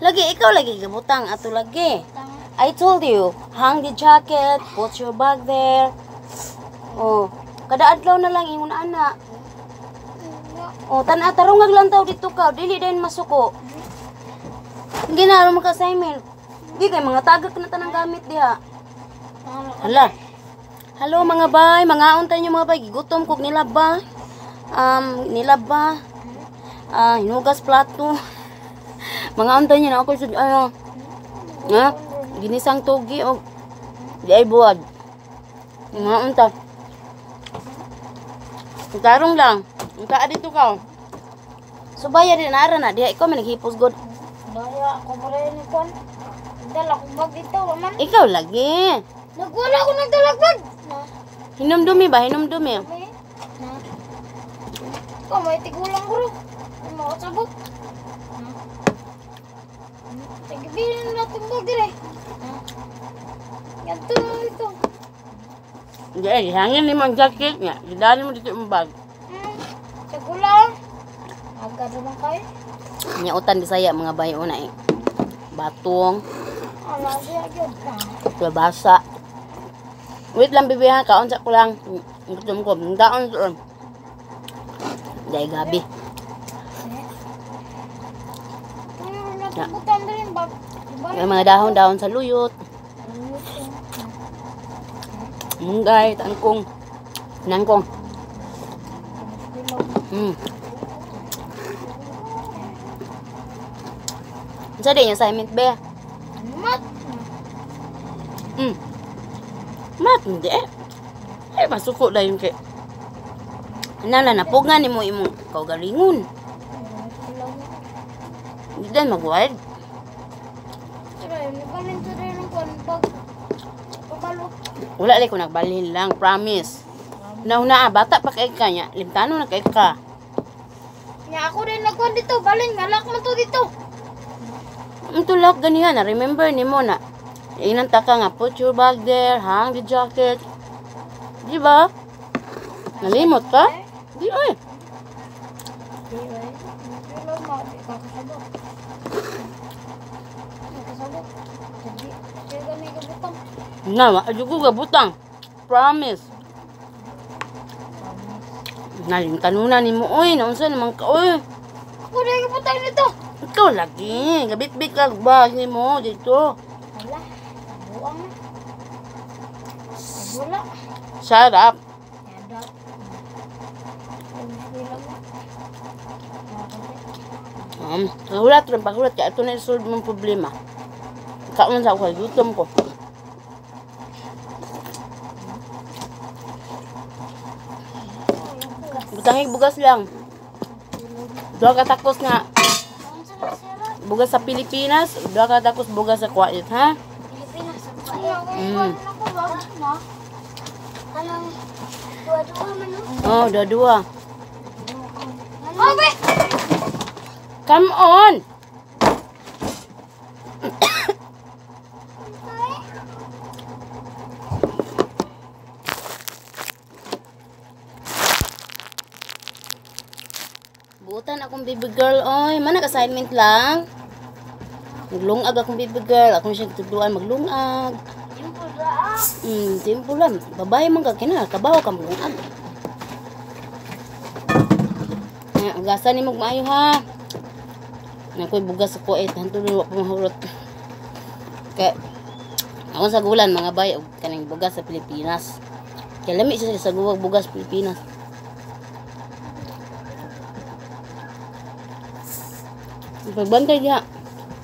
Lagi, ikaw lagi gabutang ato lagi. I told you, hang the jacket, put your bag there. Oh, kada adlaw na lang ingon ana. Oh, tarungag lang taw dito ka, dili din masuko. Ginaro mo ka assignment. Di kay mga tagak na tanang gamit diha. Hala. Hello mga bay, mga untay nyo mga bay, gigutom kog nilaba. Nilaba. Hinugas plato. Mga untay nyo na ako sa ginisang tugi o di ay buwad. Mga untay. Tarong lang. Unta dito ka. Subaya din ara na diha ikaw man naghipos god. Daya ako pa rin ni Kwan. Dala ko bag dito, man. Ikaw lagi. Nagwala ko ng dalagbag. Hinumdumi ba? Hinumdumi. Ikaw may tigulang guro. May mga sabot. Tagibilin na itong bag dire. Ganto na ito. Hindi, hangin ni mang jacket nga. Gidali mo dito yung bag. Tagulang. Agad naman kayo. Nyautan Bisaya mga bayo na eh. Batong. Ala, diya yun. Labasa. Wait lang bibi ha, kaon sa ko lang. Gutom ko, daon doon. Dahil gabi. Natubutan na rin bag. May mga dahon-dahon sa luyot. Munggay, tangkong. Nangkong. Sa din yung assignment be? Mat. Mat, hindi eh. Eh, masuko na yung kay... Nala, napugan ni mo imong kaugalingon. Hindi din mag-wide. Pero yun, ibalin sa rin ng bag. Pabalo. Wala lang ko nagbalhin lang, promise. Nauna, bata pa kay ka niya. Limtano na kay ka. Nga ako rin nagkuhan dito. Balin, ngalak mo to dito. Ito lock ganihan na. Remember ni mo na. Inanta ka nga, put your bag there, hang the jacket. Di ba? Nalimot ka? Di ay. Pero kakasabot. Kakasabot. Jadi, kaya gani kabutang. Na, adyo ko gabutang. Promise. Nalimtanunan ni mo, oy. Naunsa naman ka, oy. Ako rin kabutang nito. Ikaw lagi. Gabit-bit ka bag ni mo dito. Wala. Buang na. Wala. Shut up. Yadap. Pahulat rin, pahulat ka. Ito na isolve mong problema. Kaon sa ako, gutom ko. Butangig bugas lang. Dua ka takos nga. Bugas sa Pilipinas, dua ka takos bugas sa Kuwait, ha? Pilipinas. Ako ba? Anong dua-dua man no? Oh, dua-dua. Oh, be! Come on! Buutan akong baby girl, oy. Mana assignment lang. Maglungag akong baby girl. Ako siya tutuduan maglungag. Simple lang. Babae man ka kina. Kabaw ka maglungag. Ugasan ni mo maayo ha. Nakoy bugas sa Kuwait. Hantulo wa pamahurot. Kaya, ako sa gulan mga bay. Kanang bugas sa Pilipinas. Kaya lami siya sa guwag bugas Pilipinas. Pagbantay diha.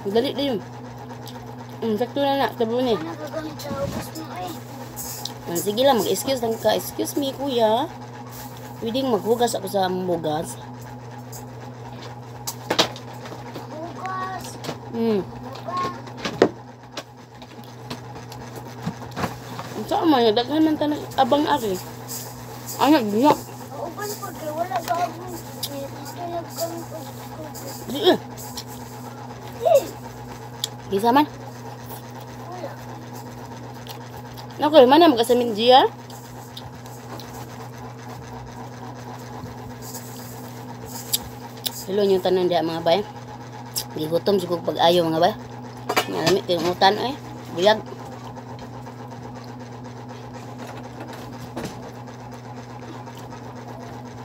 Dali din. Sakto na na. Tabo ni. Sige lang. Mag-excuse lang ka. Excuse me, kuya. Pwedeng maghugas ako sa bugas. Bukas. Saan man yung daghan man tanang abang ari. Anak, diyak. Uban po, kaya wala gabong. Di eh. Gisa man. Nakoy, mana magasamin diya? Hello yung tanan diya mga bay. Gigutom siguro pag-ayo mga ba. Nalami tinutan buyag.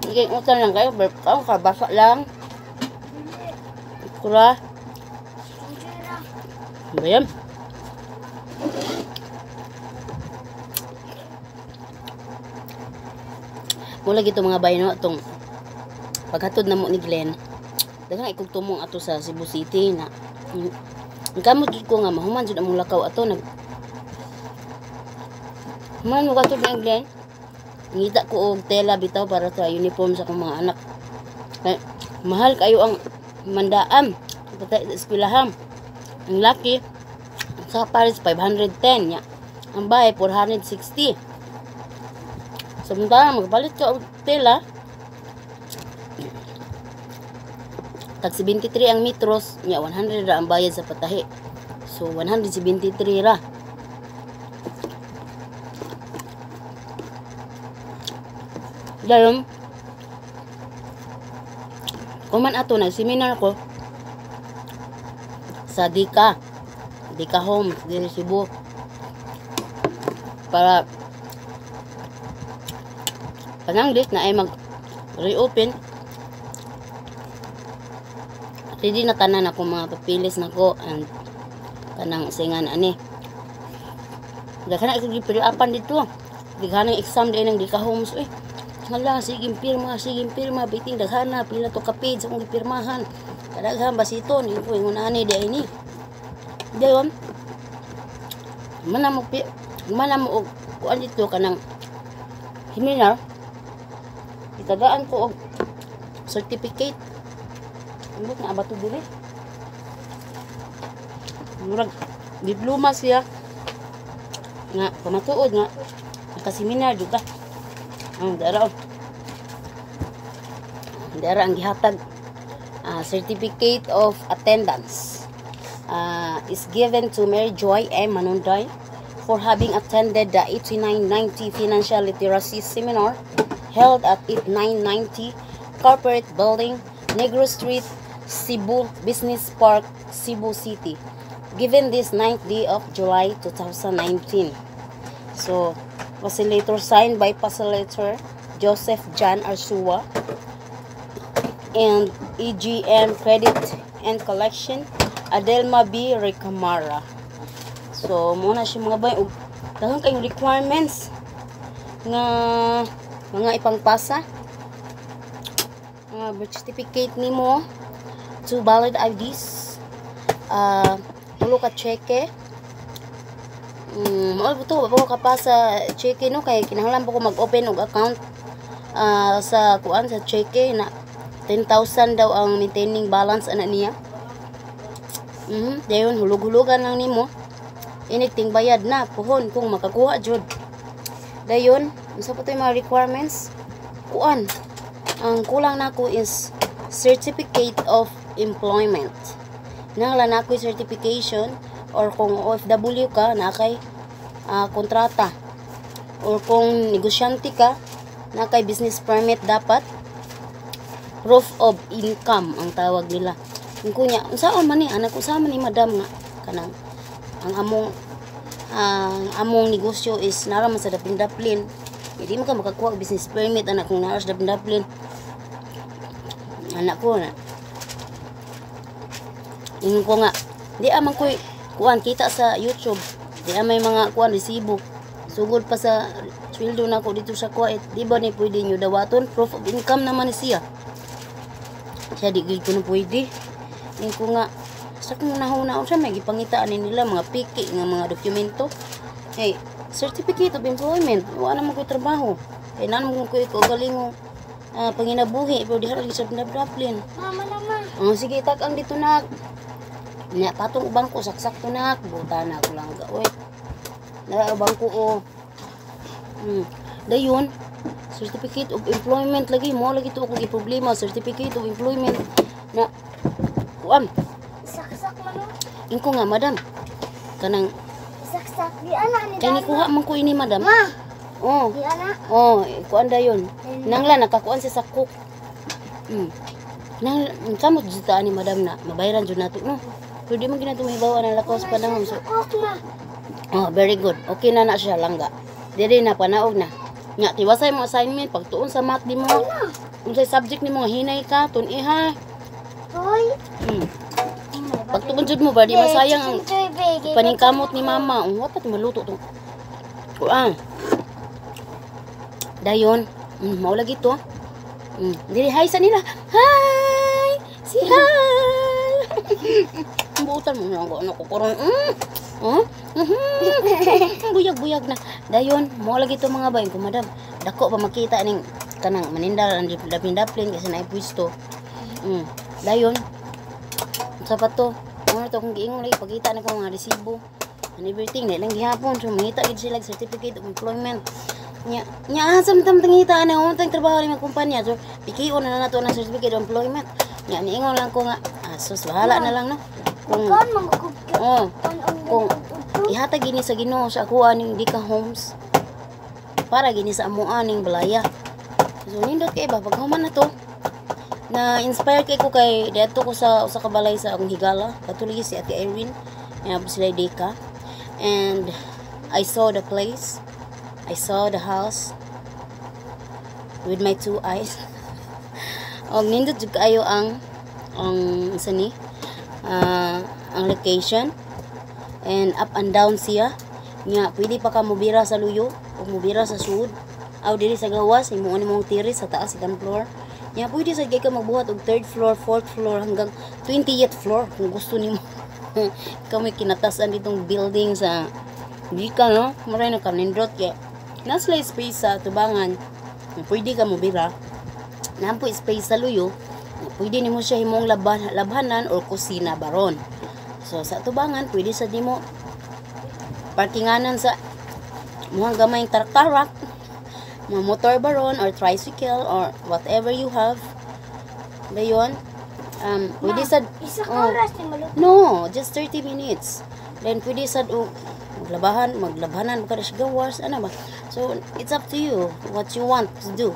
Sige, utan lang kayo. Berpang kabasa lang. Kura. Sinjera. Bayam. Mula gito mga bayan no, itong paghatod na mo ni Glenn. Daghang ikog tumong ato sa Cebu City na kamot gid ko nga mahuman jud among lakaw ato nag man mo katod ni Glenn. Ngita ko og tela bitaw para sa uniform sa akong mga anak. Kay mahal kayo ang mandaan patay sa eskwelahan. Ang laki sa Paris 510 nya. Ang bahay 460. Samantala magpalit ka og tela tag 73 ang metros nya 100 ra ang bayad sa patahi. So 173 ra. Dayon, kuman ato nag-seminar ko sa Dika Home dito sa Cebu para pananglit na ay mag-reopen. Ready na tanan ako mga papilis nako and kanang singan ani. Daghan ako gipiliapan dito. Dighang exam din ng Dika Homes Hala, sige pirma, biting daghana, pila to kapid sa kong pirmahan. Kadaghan basiton, yun po yung unani di ay ni. Dayon, mana mo kuan dito ka ng seminar, itagaan ko og certificate. Ambot na abato dili. Murag diploma siya nga pamatuod nga nakaseminar juga. Dara ang gihatag certificate of attendance is given to Mary Joy M. Manunday for having attended the 8990 Financial Literacy Seminar held at 8990 Corporate Building, Negros Street, Cebu Business Park, Cebu City, given this 9th day of July 2019. So, facilitator signed by facilitator Joseph John Arsua and EGM Credit and Collection Adelma B. Recamara. So, muna siya mga bay. Daghang kayong requirements nga mga ipangpasa. Birth certificate nimo, 2 valid IDs, 3 ka cheque. Mao buto ba ka pa sa cheque no kay kinahanglan po ko mag-open og account sa kuan sa cheque na 10,000 daw ang maintaining balance ana niya. Dayon hulog-hulugan lang nimo. Anything bayad na puhon kung makakuha jud. Dayon unsa pa tay mga requirements? Kuan ang kulang nako is certificate of employment. Nanglan nako certification or kung OFW ka na kay kontrata or kung negosyante ka na kay business permit dapat proof of income ang tawag nila. Kung kunya unsaon man ni anak usama ni madam nga kanang ang among negosyo is nara man sa dapin-daplin. Hindi mo ka makakuha og business permit anak kung nara sa dapin-daplin. Anak ko na ingon ko nga di amang koy kuan kita sa YouTube. Di may mga kuan resibo. Sugod pa sa sweldo nako dito sa kuwait. Di ba ni pwede nyo dawaton? Proof of income naman siya. Siya di gid ko na pwede. Ngayon ko nga sa kung nahunaon siya may gipangitaan nila mga piki nga mga dokumento. Hey, certificate of employment. Wala naman ko trabaho. Kaya naman mo ko galing panginabuhi. Pero di harap sa daplin. Mama naman. Sige, ang dito na. Nya patong ubang ko saksak to nak buta na ko lang ga oy. Na ubang ko dayon certificate of employment lagi mo lagi to akong problema certificate of employment na kuan Saksak man no. ingko nga madam kanang Saksak di ana ni. kay ni kuha man ko ini madam. Ma. Oh. Di ana. Oh, kuan dayon. Nangla nakakuan sa sakok. Nang kamot juta ni madam na mabayaran jud nato no. Pero di man ginato mahibawa na lakaw sa panahon. So, oh, very good. Okay na siya langga. Dili na panaog na. Nya tiwasay mo assignment pagtuon sa math di mo. Unsay subject nimo nga hinay ka tun-iha. Hoy. Pagtuon jud mo ba di masayang ang paningkamot ni mama. Wa pa maluto tong kuan. Dayon, mao lagi to. Dili hi sa nila. Hi! Si hi! Buutan mo nga ano ko karon. Buyag-buyag na. Dayon, mao lagi to mga bayin ko madam. Dako pa makita ning kanang manindal ang dapin-daplin kasi naay pwesto. Dayon. Sa pato, ano to kung giingon lagi pagkita na ko mga resibo. And everything na lang gihapon so mangita gid sila certificate of employment. Nya samtam tangita na untang trabaho ni mga kumpanya so pikion na nato ang certificate of employment. Nya niingon lang ko nga sus bahala na lang no. Kung kung ihatag gini sa Ginoo sa ako aning Dika Homes para gini sa amuan ning balaya. So nindot kay ba paghuman na to. Na inspire kay ko kay dito ko sa usa ka balay sa akong higala katulig si Ate Irene nga sila Dika. And I saw the place. I saw the house with my 2 eyes. Og nindot jud kayo ang sani ang location and up and down siya. Nya pwede pa ka mobira sa luyo o mobira sa sud. Aw diri sa gawas imo ni mong tiris sa taas second floor. Nya pwede sa ka magbuhat og 3rd floor, 4th floor hanggang 20th floor kung gusto nimo. Kami kinatasan ditong building sa Dika no. Maray na kanindot kay nasa space sa tubangan. Pwede ka mobira. Nampo space sa luyo. Pwede nimo siya himong labhanan or kusina baron. So sa tubangan pwede sa nimo parkinganan sa mga gamayng tarak-tarak, mga motor baron or tricycle or whatever you have. Dayon, pwede sa no, just 30 minutes. Then pwede sa maglabahanan ka sa gawas ana ba. So it's up to you what you want to do.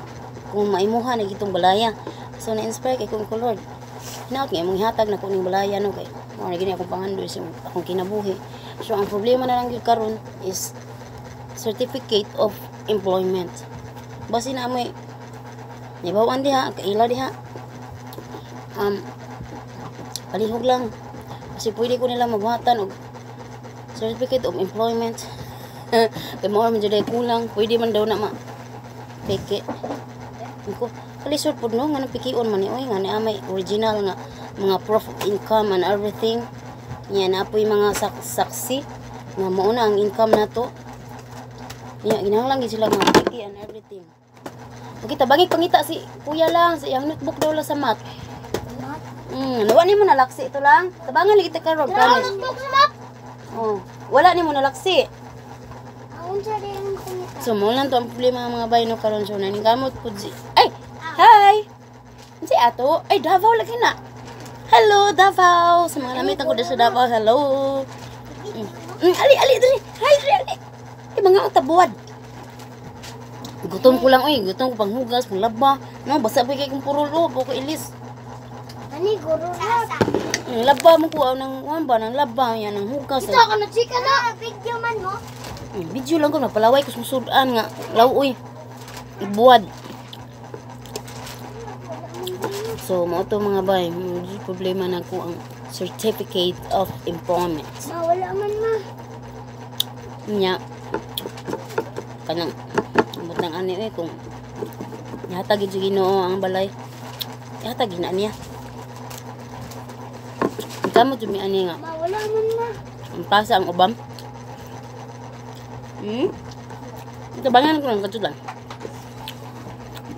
Kung maimuha na gitong balaya. So na-inspire kay kong Lord. Hinaot nga mong hatag na ko ning balaya no kay mo na gini akong pangandoy sa akong kinabuhi. So ang problema na lang gyud karon is certificate of employment. Basi na amoy nibawan diha, kaila diha. Palihog lang. Kasi pwede ko nila mabuhatan og certificate of employment. Kay mo man jud kulang, pwede man daw na peke. Ko kalisod pud no nga napikion man ni oy nga ni amay original nga mga proof of income and everything. Yan apoy mga saksi nga mao na ang income nato. Nya ginahanglan gid sila mga piki and everything. Kita bangi pangita si kuya lang sa iyang notebook daw la sa math. Nawa nimo nalaksi ito lang. Tabangan lagi ta karon promise. Oh, wala nimo nalaksi. So mo lang to ang problema mga bayi no karon so naning gamot pud si. Ay, hi. Si ato, ay Davao lagi na. Hello Davao. Sa mga namit ako sa Davao. Hello. Ali diri. Hi diri ali. Ay mga tabuad. Gutom ko lang oy, gutom ko panghugas, panglaba. No, basa pa kay kong purulo, ko ilis. Ani guro na. Laba mo ko nang wamba nang laba yan nang hugas. Ito ka na chika na video man mo. Video lang ko napalaway ko susudan nga lawoy. Ibuad. So mo to mga bay, problema na ko ang certificate of employment. Wala man ma. Nya kanang butang ani kung yatag gid Ginoo ang balay. Yatag gina niya. Kamo jud mi ani nga. Wala man ma. Ang pasa ang ubam. Ito bangan ko lang katulang.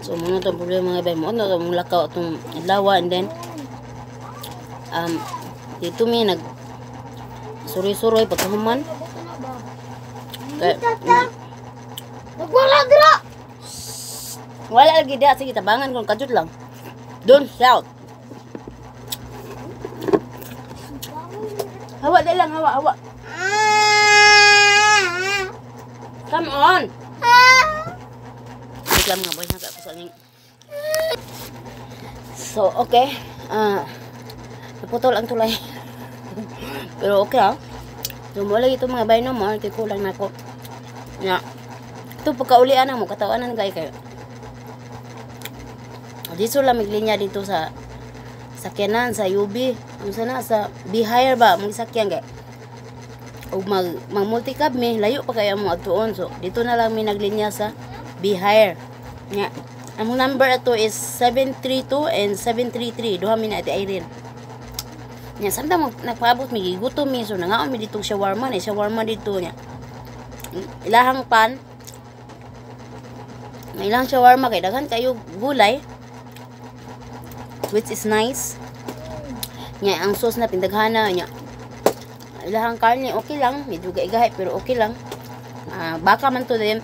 So muna itong problema mga bay mo. Ano itong lakaw itong lawa and then dito mi nag suroy-suroy pagkahuman. Nagwala dira. Wala lagi dia. Sige tabangan ko kadut lang. Don't shout. Hawa dai lang hawa. Come on. Wait lang mga boy, nagkakasaling. So, okay. naputol ang tulay. Pero okay ah. So mo lagi itong mga binomar, kay kulang na ko. Nya. Ito pagkaulian na mo, katawanan kay kayo. Dito lang linya dito sa sakyanan sa UB. Ang sana sa Bihire ba, mga sakyan kay. O mag multicab mi, layo pa kaya mo agtuon. So dito na lang mi naglinya sa Bihire. Nya. Ang number ato is 732 and 733. Duha mi na ati Irene. Nya samtang nagpaabot mi gigutom mi, so nangaon mi dito shawarma, shawarma dito nya. Ilahang pan. Ilang shawarma kay daghan kayo gulay. Which is nice. Nya ang sauce na pindaghana nya. Ilahang karne okay lang, medyo gaigahay pero okay lang. Baka man to din.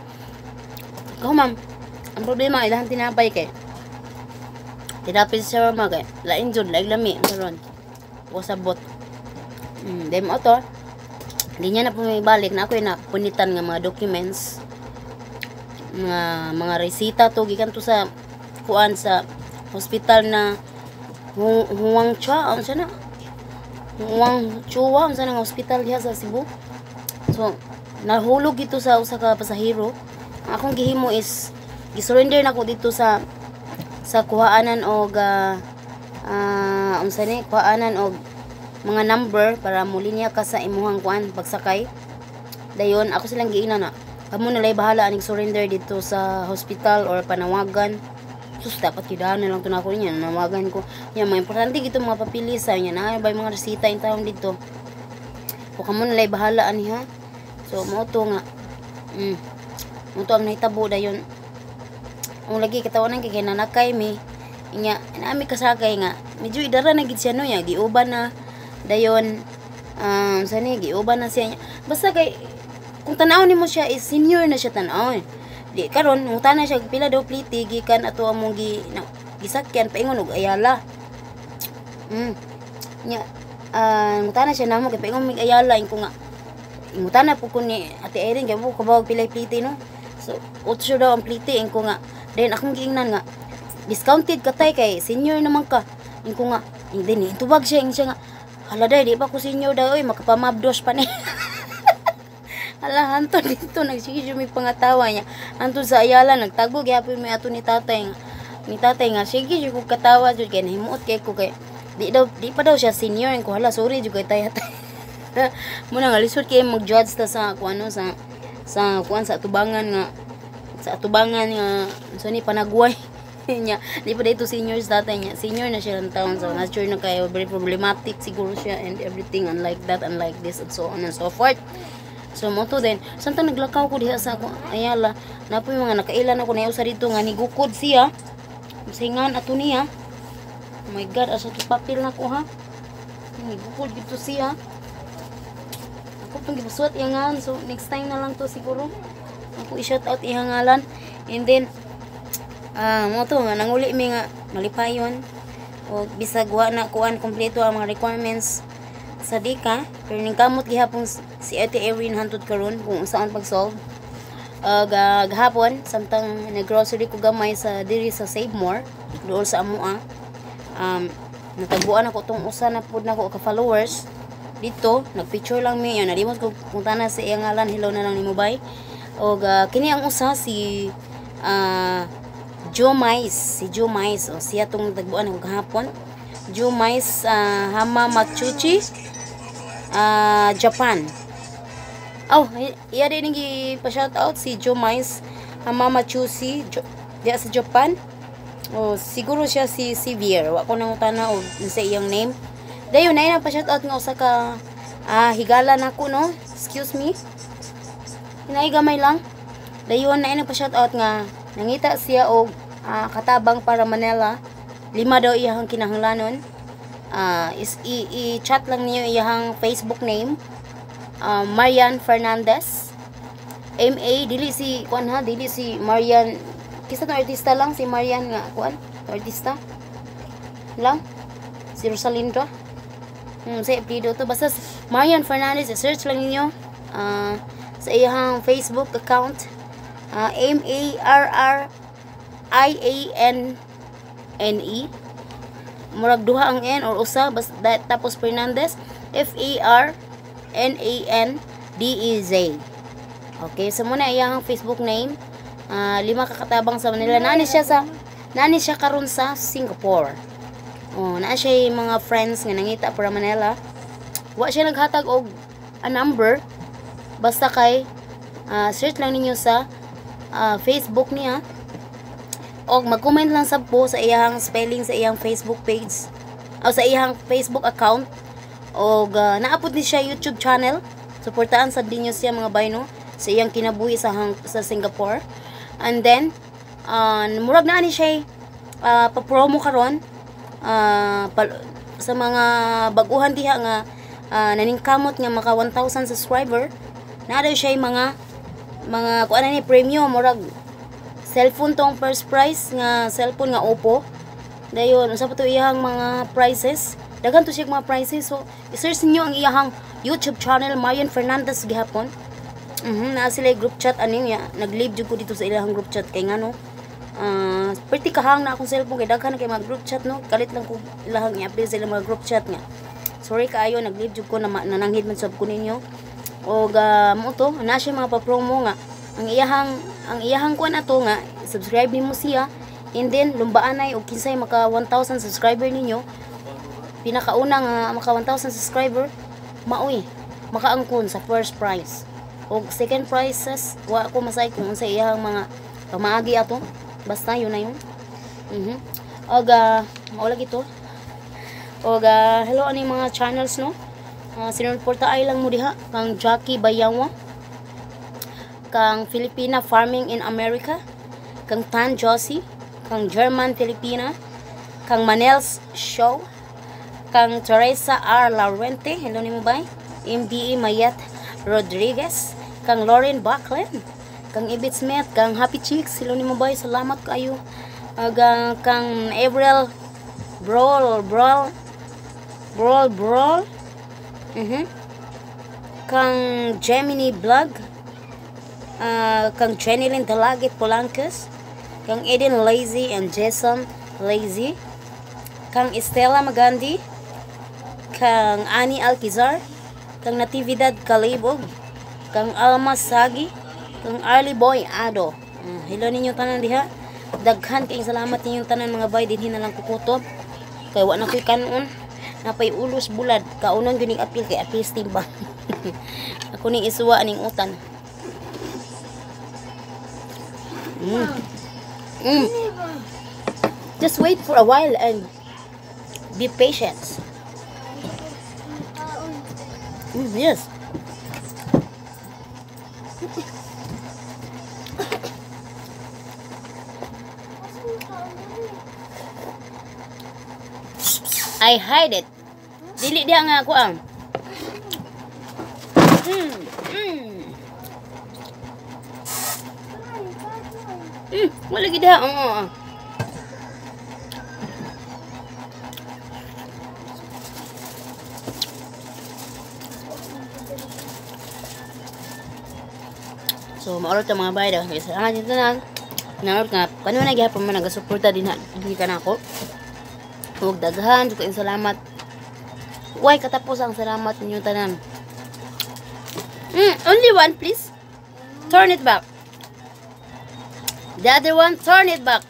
Ko ma'am, ang problema ilahang tinapay kay. Tinapay sa shawarma kay lain jud laig lami ang karon. O sabot. Dem auto. Hindi niya na pumibalik na ako na punitan nga mga documents. Mga resita to gikan to sa kuan sa hospital na Huang Chua, ano siya na? Huang Chua, ano siya ng hospital diha sa Cebu. So, nahulog ito sa usa ka pasahero. Akong gihimo is gisurrender na ko dito sa kuhaanan og unsa ni kuhaanan og mga number para mulinya ka sa imuhang kuan pagsakay. Dayon ako silang giina na kamo nalay bahala aning surrender dito sa hospital or panawagan. Sus, dapat kidahan na lang ito na ako niya. Nanawagan ko. Yan, mga importante gito mga papilisa. Yan, ba yung mga resita yung taong dito. O kamo nalay bahala ani ha. So, mo to nga. Mo to ang nahitabo da yun. Ang lagi katawanan kay nanakay mi. Inya, naami kasakay nga. Medyo idara na gid siya no ya. Giuban na. Dayon, sani, giuban na siya. Basta kay, kung tanawin mo siya, is senior na siya tanawin. Di karon ngutana siya pila daw pliti gikan ato among gisakyan paingon og ayala. Nya ngutana siya namo kay paingon mig ayala ko nga. Ngutana po ko ni Ate Irene kay mo ko bawag pilay pliti no. So 8 daw ang pliti ko nga. Then akong giingnan nga discounted katay kay senior naman ka. Ko nga hindi ni tubag siya nga. Hala day di pa ko senior daw oy makapamabdos pa ni. Ala, hanto dito, nagsigil may pangatawa niya. Hanto sa ayala, nagtago, gyapon may ato ni tatay nga. Ni tatay nga, sige, yung katawa, dyan, kaya nahimuot kay ko, kay, di pa daw siya senior, ko hala, sorry, dyan kay tay-tay. Muna nga, lisod kayo mag-judge ta sa, kung ano, sa atubangan nga, so ni panagway niya, di pa dito senior sa tatay niya, senior na siya ng taon, so not sure na kayo, very problematic siguro siya, and everything, unlike that, unlike this, and so on and so forth. So mo to din, samtang naglakaw ko diha sa ayala, napoy mga nakailan ako na usa dito nga nigukod siya. Singan ato niya. Oh my god, asa to papel na ko ha. Nigukod dito siya. Ako pang gibasuat iyangan, so next time na lang to siguro. Ako i-shout out iyang ngalan. And then mo to nga nanguli mi nga malipayon. O bisag wa na kuan kompleto ang mga requirements sa dika, pero ning kamot gihapon si Ate Erin hantud karon kung saan pag-solve. Gahapon samtang nag-grocery ko gamay sa diri sa Save More doon sa amoa. Natagbuan ako tong usa na pud nako ka followers dito, nagpicture lang mi yan, nalimot ko punta na sa iyang ngalan, hello na lang nimo bay. Og kini ang usa si Joe Mais, o siya tong tagbuan ako kahapon. Joe Mais Hamamatsuchi Japan. Iya din pa-shout out si Joe Mais Hamamatsuchi diya sa Japan. Siguro siya si Xavier. Wa ko nang utana og sa iyang name. Dayon na pa-shout out nga usa ka higala nako no. Excuse me. Hinay gamay lang. Dayon na pa-shout out nga nangita siya og katabang para Manila. 5 daw iyang kinahanglanon. I-chat lang niyo iyang Facebook name. Marian Fernandez. MA dili si Marian. Kisa to artista lang si Marian nga kuan. Artista lang. Si Rosalinda. Sa apelyido to basta Marian Fernandez, search lang niyo sa iyang Facebook account. MARRIANNE murag duha ang N or usa tapos Fernandez, Fernandez. Okay, so muna iyang Facebook name. 5 kakatabang sa Manila. Nani siya karon sa Singapore. Naa siya mga friends nga nangita para Manila. Wa siya naghatag og a number. Basta kay search lang ninyo sa Facebook niya. O mag-comment lang sab po sa iyang spelling sa iyang Facebook page o sa iyang Facebook account. O naapod ni siya YouTube channel. Suportaan sa din niyo siya mga bayno sa iyang kinabuhi sa Singapore. And then murag na ni siya pa-promo karon sa mga baguhan diha nga naningkamot nga maka 1,000 subscriber. Na daw siya mga kuan ni premium murag cellphone tong first price nga cellphone nga Oppo. Dayon sa pato iyang mga prices. Daghan to siya mga prices. So i-search niyo ang iyang YouTube channel Marian Fernandez gihapon. Na sila group chat aning ya. Nag-live jud ko dito sa ilang group chat kay ngano. Pretty kahang na akong cellphone kay daghan kay mga group chat no. Kalit lang ko ilahang i-update sa ilang mga group chat nga. Sorry kaayo nag-live jud ko na nananghid man sab ko ninyo. Og mo to na siya mga pa-promo nga ang iyahang kuan ato nga subscribe nimo siya and then lumbaan ay og kinsay maka 1,000 subscriber ninyo pinakauna nga maka 1,000 subscriber maoy makaangkon sa first prize og second prizes wa ko masay kung unsa iyahang mga pamaagi ato basta yun na yun. Og mao lagi to og hello ani mga channels no. Sinuporta ay lang mo diha kang Jackie Bayawa, kang Filipina Farming in America, kang Tan Josie, kang German Filipina, kang Manel's Show, kang Teresa R. Laurente, hello ni mo bay, MBE Mayat Rodriguez, kang Lauren Backlin, kang Ibit Smith, kang Happy Chicks, hello ni mo bay, salamat kayo. Kang Avril Brawl kang Gemini Vlog, kang Jenilyn Dalagit Polancos, kang Eden Lazy and Jason Lazy, kang Estela Magandi, kang Ani Alkizar, kang Natividad Calibog, kang Alma Sagi, kang Arlie Boy Ado. Hello ninyo tanan diha. Daghan kayong salamat ninyong tanan mga bay, dinhi na lang kukutob kay wa na koy kanon napay ulos bulad kaunang gining apil kay apil timba. Ako ning isuwa aning utan. Just wait for a while and be patient. Yes. I hide it. Dili dia nga ako ang. Wala gid ha. So maoro ta mga bayda. Kasi dito na. Naor nga kanu na gihapon man nagasuporta din ka na ako. Huwag daghan, jukain salamat. Huwag katapos ang salamat ninyo tanan. Only one, please. Turn it back. The other one, turn it back.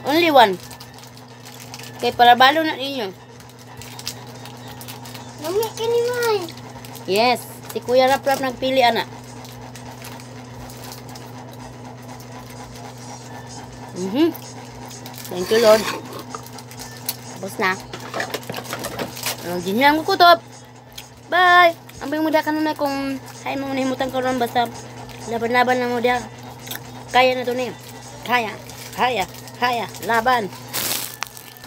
Only one. Kay para balo na ninyo. Mami, kinimay. Yes, si Kuya Rap nagpili, anak. Thank you, Lord. Tapos na. Hindi lang kukutob. Bye! Ambay mo da ka na kung hay mo nahimutan ka ron basta laban-laban na mo da. Kaya na to na yun. Kaya. Laban.